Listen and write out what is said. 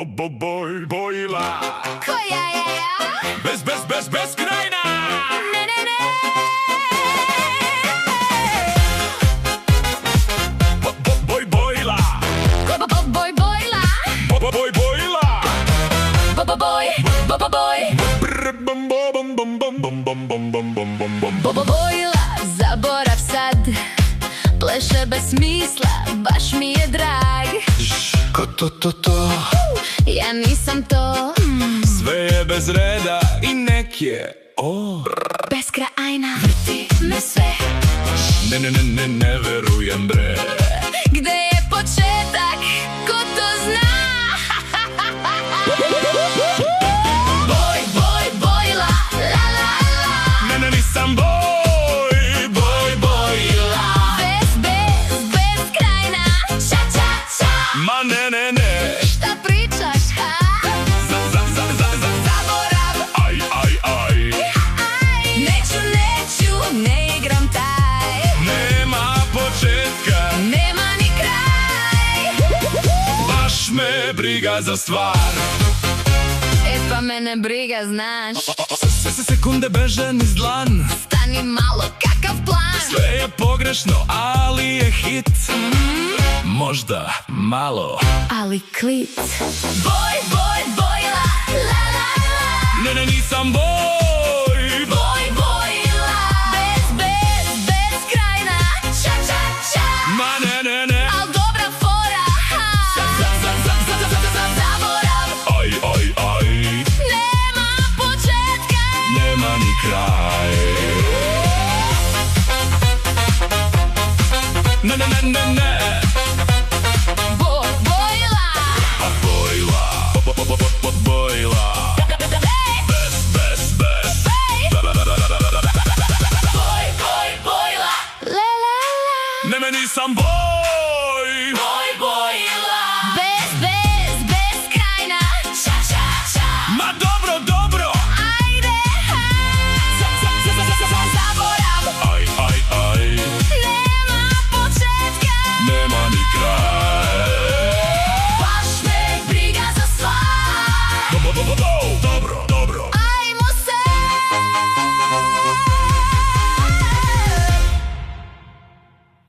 Bojila. Koja je ja? Beskrajna. Ne. Bojila. Bojila. Bojila, zaborav sad. Pleše bez smisla, baš mi je drag. Ko to? Ja nisam to. Sve je bez reda i nek je Beskrajna, vrti me sve. Ne verujem bre. Gde je početak, ko to zna? Bojila, la la la. Ne, nisam bojila. Beskrajna, ča. Ma ne. Šta pričaš, ha? Zaborav. Aj. Neću, ne igram taj. Nema početka, Nema ni kraj. baš me briga za stvar. Pa mene briga, znaš. Sekunde beže niz dlan. Stani malo, kakav plan? Sve je pogrešno, ali je hit. Možda malo. Ali klit. Bojila, la la la. Ne, nisam Bojila. Beskrajna, ča. Ma ne. Al dobra fora, ha. Zaborav. Aj. Nema početka. Nema ni kraj. Ne. Bojila. Bojila. Bes. Bojila. La la la. Ne, nisam